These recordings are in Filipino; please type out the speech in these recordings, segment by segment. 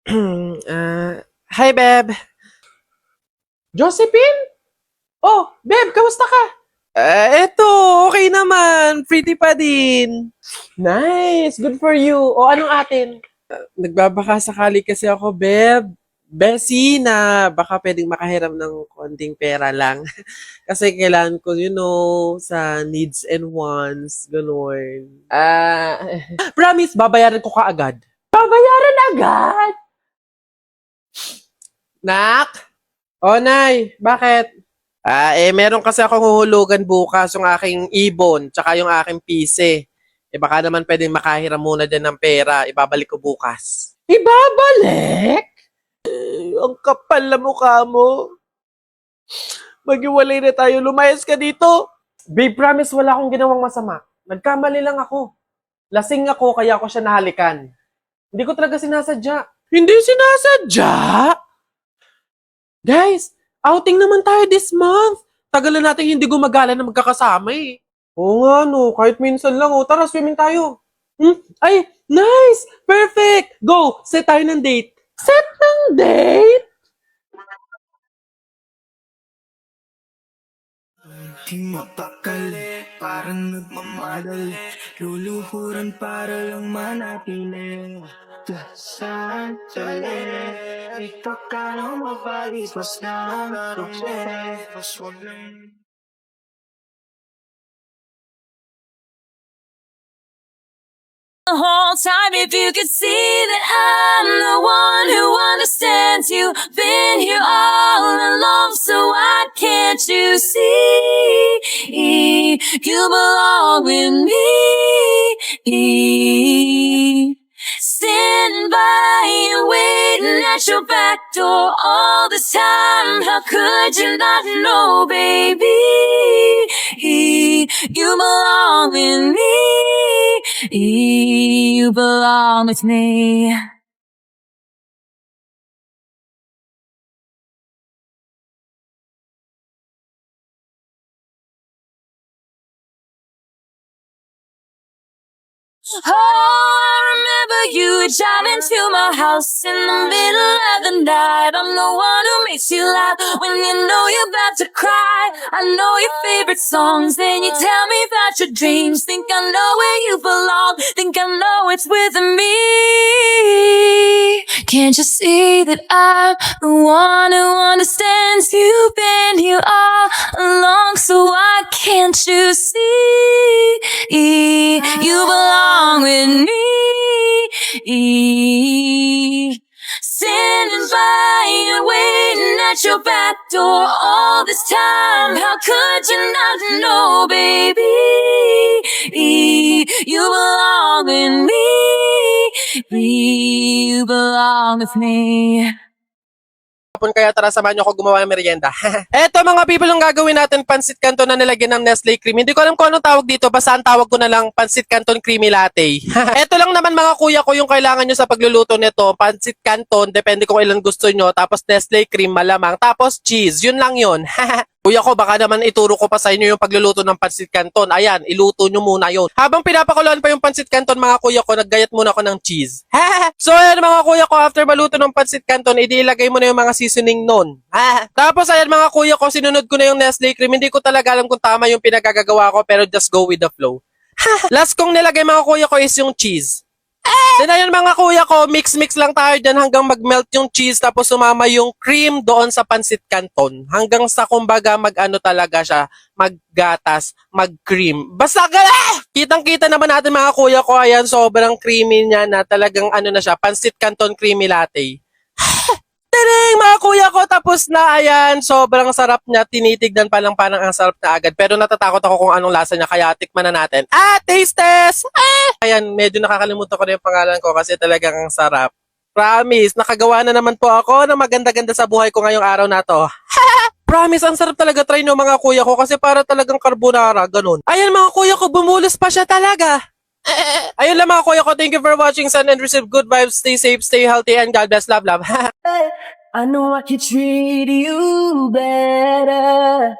Hi, Beb. Josephine? Oh, Beb, kamusta ka? Eto, okay naman. Pretty pa din. Nice, good for you. O, anong atin? Nagbabaka sakali kasi ako, Beb. Bessie, na baka pwedeng makahiram ng konting pera lang. Kasi kailangan ko, sa needs and wants, gano'n. Promise, babayaran ko kaagad. Babayaran agad? Nak? O, Nay, bakit? Meron kasi akong huhulugan bukas yung aking ibon, tsaka yung aking pise. Baka naman pwedeng makahiram muna din ng pera. Ibabalik ko bukas. Ibabalik? Ang kapal na mukha mo. Maghiwalay na tayo. Lumayas ka dito. Babe, promise wala akong ginawang masama. Nagkamali lang ako. Lasing ako kaya ako siya nahalikan. Hindi ko talaga sinasadya. Hindi sinasadya? Guys, outing naman tayo this month. Tagal na natin hindi gumagala na magkakasama eh. Oo nga no, kahit minsan lang. Tara, swimming tayo. Ay, nice! Perfect! Go! Set tayo ng date. Set ng date? Di mapakali, parang nagmamadali. Luluhuran para lang manatili. Sandali, ito ka nang mabalis. Mas na ang the whole time. If you could see that I'm the one who understands you, been here all along, so why can't you see you belong with me? Sitting by you, waiting at your back door all this time. How could you not know, baby? You belong with me. You belong with me. Oh, I remember you driving to my house in the middle of the night. I'm the one who makes you laugh when you know you're about to cry. I know your favorite songs, then you tell me about your dreams. Think I know where you belong, think I know it's with me. Can't you see that I'm the one who understands you? Been here all along, so why can't you see you belong with me? Sitting by you, waiting at your back door all this time. How could you not know, baby? You belong with me. You belong with me. Hapon kaya tara samahan niyo ako gumawa ng merienda. Eto mga people, ang gagawin natin, pansit canton na nilagyan ng Nestle cream. Hindi ko alam kung anong tawag dito, basta ang tawag ko na lang pansit canton creamy latte. Eto lang naman mga kuya ko yung kailangan nyo sa pagluluto nito. Pansit canton, depende kung ilan gusto nyo. Tapos Nestle cream malamang. Tapos cheese, yun lang yun. Kuya ko, baka naman ituro ko pa sa inyo yung pagluluto ng pansit canton. Ayan, iluto nyo muna yun. Habang pinapakuluan pa yung pansit canton mga kuya ko, naggayat muna ako ng cheese. So ayan mga kuya ko, after maluto ng pansit canton, ilagay mo na yung mga seasoning nun. Tapos ayan mga kuya ko, sinunod ko na yung Nestle cream. Hindi ko talaga alam kung tama yung pinagagagawa ko, pero just go with the flow. Last kong nilagay mga kuya ko is yung cheese. Then ayan mga kuya ko, mix-mix lang tayo dyan hanggang mag-melt yung cheese tapos sumama yung cream doon sa pansit canton. Hanggang sa kumbaga mag-ano talaga siya, maggatas, mag-cream. Basta kitang-kita naman natin mga kuya ko, ayan sobrang creamy niya na talagang ano na siya, pansit canton creamy latte. Tadang mga kuya ko, tapos na, ayan, sobrang sarap niya, tinitignan pa lang parang ang sarap na agad, pero natatakot ako kung anong lasa niya, kaya tikman na natin. Taste test! Ayan, medyo nakakalimutan ko na yung pangalan ko kasi talagang ang sarap. Promise, nakagawa na naman po ako ng maganda-ganda sa buhay ko ngayong araw na to. Promise, ang sarap talaga try no mga kuya ko kasi para talagang carbonara, ganun. Ayan mga kuya ko, bumulos pa siya talaga. Ayun lang mga kuya ko, thank you for watching, send and receive good vibes, stay safe, stay healthy, and God bless, love, love. I know I could treat you better.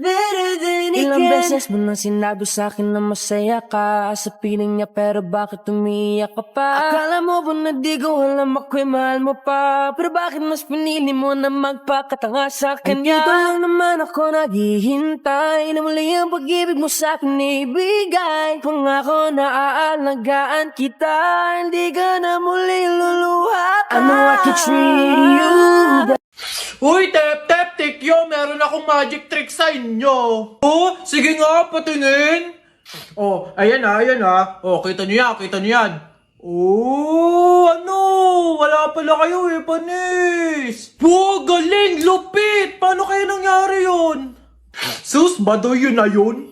better than Ilang again. beses mo nang sinabi sa'kin na masaya ka sa piling niya, pero bakit umiiyak ka pa? Akala mo ba na di ko alam ako'y mahal mo pa? Pero bakit mas pinili mo na magpakatanga sa kanya? Dito lang naman ako naghihintay na muli ang pag-ibig mo sa'kin ibigay. Pangako na aalagaan kita, hindi ka na muli luluha pa. I know I could treat you better. Uy, Tep, Tikyo, meron akong magic trick sa inyo. Oh, sige nga, patingin. Oh, ayan ah. Oh, kita niyo yan. Oh, ano? Wala pala kayo eh, panis. Oh, galing, lupit. Paano kaya nangyari yun? Sus, badoy yun na yun?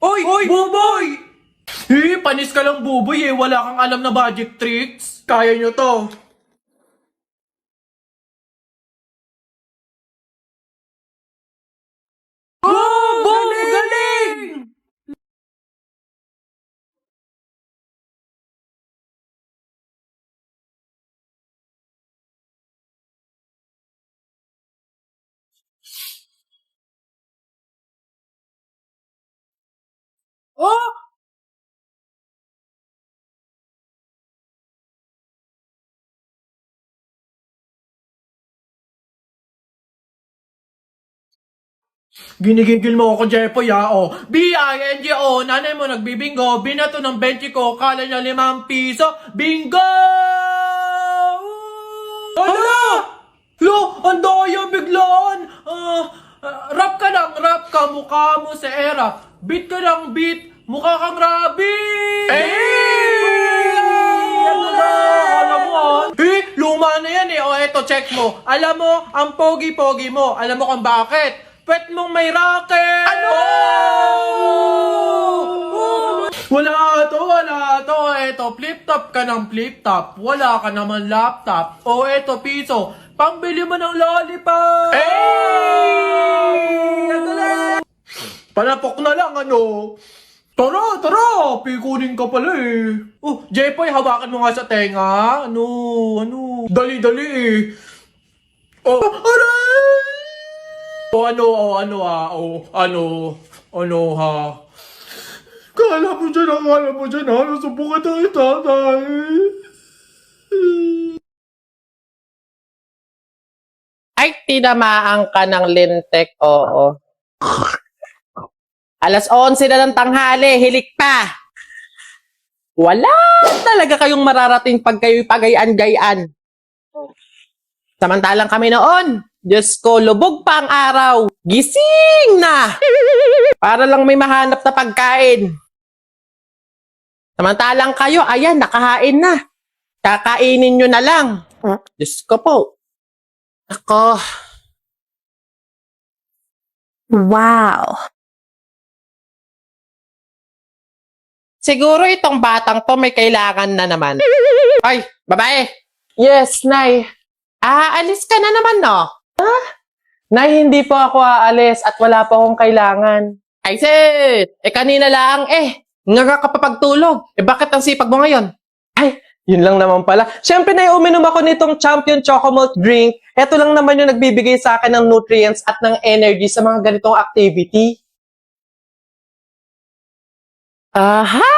Oy, Buboy! Panis ka lang, Buboy eh. Wala kang alam na magic tricks. Kaya nyo to. Galing! Oh! Ginigigil mo ako, Jepoy, oh. B-I-N-G-O, nanay mo nagbibingo, binato ng 20 ko, kala niya 5 piso, bingo! Hala! Lo, ang daya biglaan! Rap ka, mukha mo sa era. Beat ka ng beat, mukha kang rabbit! Alam mo, luma na yan eh. O, eto, check mo. Alam mo, ang pogi-pogi mo. Alam mo kung bakit? Pwet mong may racket! Ano? Wala to. Eto, flip-top ka ng flip-top. Wala ka naman laptop. O, eto, piso. Pangbili mo ng lollipop! Palapok na lang, ano? Tara, pikunin ka pala eh. Oh, Jepoy, hawakan mo nga sa tenga. Ano? Dali eh. Oh, aray! Ano ha? Kala mo dyan ha? Nasubukan tayo, tatay. Ay, tinamaan ka ng lintek, oo. Alas 11 na ng tanghali, hilik pa. Wala talaga kayong mararating pag kayo'y pagayan-gayan. Samantalang kami noon, Diyos ko, lubog pa ang araw. Gising na! Para lang may mahanap na pagkain. Samantalang kayo, ayan, nakahain na. Kakainin nyo na lang. Diyos ko po. Ako. Wow. Siguro itong batang to may kailangan na naman. Ay, babae. Yes, Nay. Aalis ka na naman, no? Nay, hindi po ako aalis at wala po akong kailangan. Ay, sit! Kanina lang, nga ka pa pagtulog. Bakit ang sipag mo ngayon? Ay, yun lang naman pala. Siyempre, Nay, uminom ako nitong Champion Chocomalt drink. Ito lang naman yung nagbibigay sa akin ng nutrients at ng energy sa mga ganitong activity. Aha!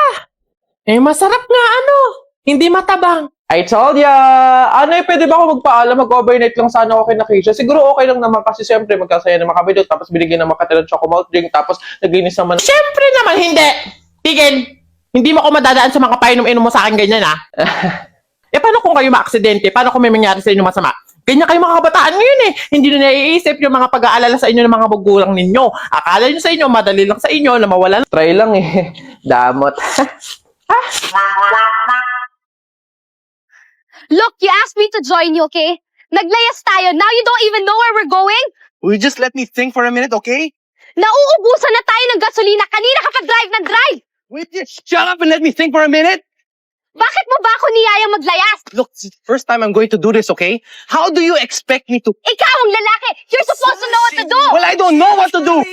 Masarap nga, ano? Hindi matabang. I told ya! Ano pwede ba ako magpaalam? Mag-overnight lang sana ako kay Nakisha. Siguro okay lang naman kasi siyempre magkasaya naman kami doon. Tapos binigyan naman ka ng chocomalt drink. Tapos naglinis naman. Siyempre naman, hindi! Tigil! Hindi mo ako madadaan sa mga painom-inom mo sa akin ganyan, ha? Paano kung kayo ma-aksidente? Paano kung may mangyari sa inyo masama? Ganyan kayo mga kabataan ngayon eh. Hindi nyo naiisip yung mga pag-aalala sa inyo ng mga magulang ninyo. Akala nyo sa inyo, madali lang sa inyo na mawala. Try lang eh. Damot. Look, you asked me to join you, okay? Naglayas tayo. Now you don't even know where we're going? Will you just let me think for a minute, okay? Nauubusan na tayo ng gasolina. Kanina ka pa drive ng drive. Will you just shut up and let me think for a minute? Bakit mo ba ako niyayang maglayas? Look, this is the first time I'm going to do this, okay? How do you expect me to... Ikaw ang lalaki. You're supposed to know what to do. Well, I don't know what to do!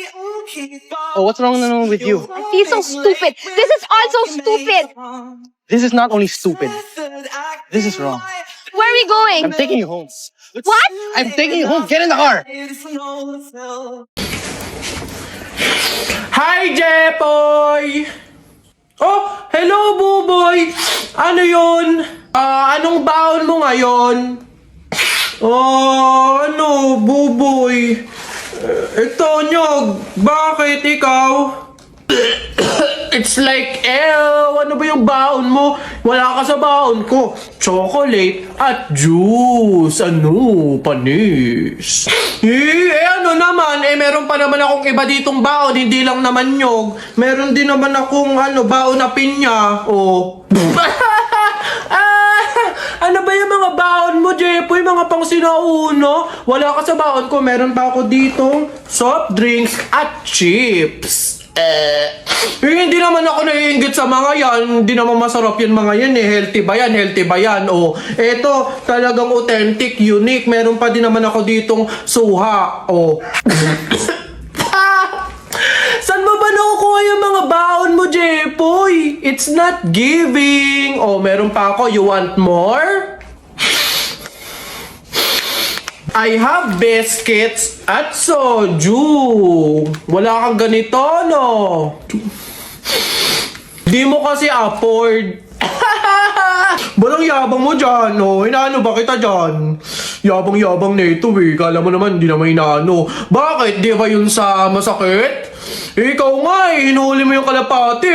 Oh, what's wrong with you? He's so stupid. This is also stupid. This is not only stupid. This is wrong. Where are we going? I'm taking you home. What? I'm taking you home. Get in the car. Hi, Jepoy! Oh, hello, Buboy! Ano yun? Anong baon mo ngayon? Ano, Buboy? Ito, Nyog, bakit ikaw? It's like, ano ba yung baon mo? Wala ka sa baon ko. Chocolate at juice. Ano, panis. Ano naman? Meron pa naman akong iba ditong baon. Hindi lang naman Nyog. Meron din naman akong, baon na pinya. Oh. Ano ba yung mga baon mo, Jepoy? Mga pang sinauna? Wala ka sa baon ko. Meron pa ako dito soft drinks at chips. Hindi naman ako naiinggit sa mga yan. Hindi naman masarap yan mga yan eh. Healthy ba yan? Healthy ba yan? Oh, eto talagang authentic, unique. Meron pa din naman ako ditong suha. Oh. Saan mo ba nakukuha yung mga baon mo, Jepoy? It's not giving. Oh, meron pa ako. You want more? I have biscuits at soju. Wala kang ganito, no? Di mo kasi afford. Balang yabang mo dyan, no? Inaano ba kita dyan? Yabang-yabang na ito, eh. Kala mo naman, di naman inaano. Bakit? Di ba yun sa masakit? Ikaw nga, hinuli mo yung kalapati.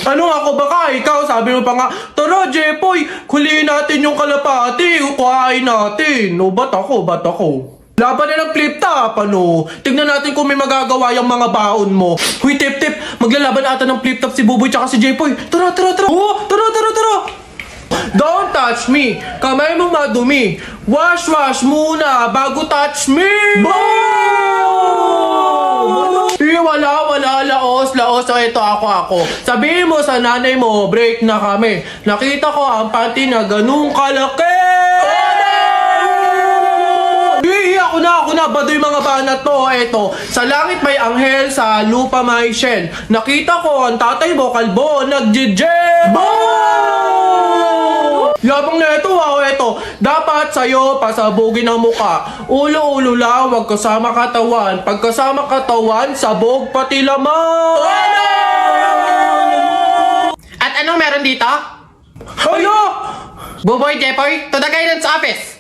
Ano ako baka? Ikaw, sabi mo pa nga, tara, Jepoy, huliin natin yung kalapati. Kuhain natin. O, ba't ako? Laban na ng flip top, ano? Tignan natin kung may magagawa yung mga baon mo. Huy, tip, maglalaban ata ng flip top si Buboy tsaka si Jepoy. Tara. Oh, tara. Don't touch me. Kamay mo madumi. Wash muna bago touch me. Wala. Laos. O, ito ako. Sabihin mo sa nanay mo, break na kami. Nakita ko ang panty na ganung kalaki. Ako na, baduy mga banat to. Eto, sa langit may anghel, sa lupa may shell. Nakita ko ang tatay mo, kalbo, nag-jijel. Yabang na ito, eto. Dapat sa'yo, pasabugin ang muka. Ulo lang, wag kasama katawan. Pagkasama katawan, sabog pati laman. At anong meron dito? Buboy, Jepoy, to the guidance office.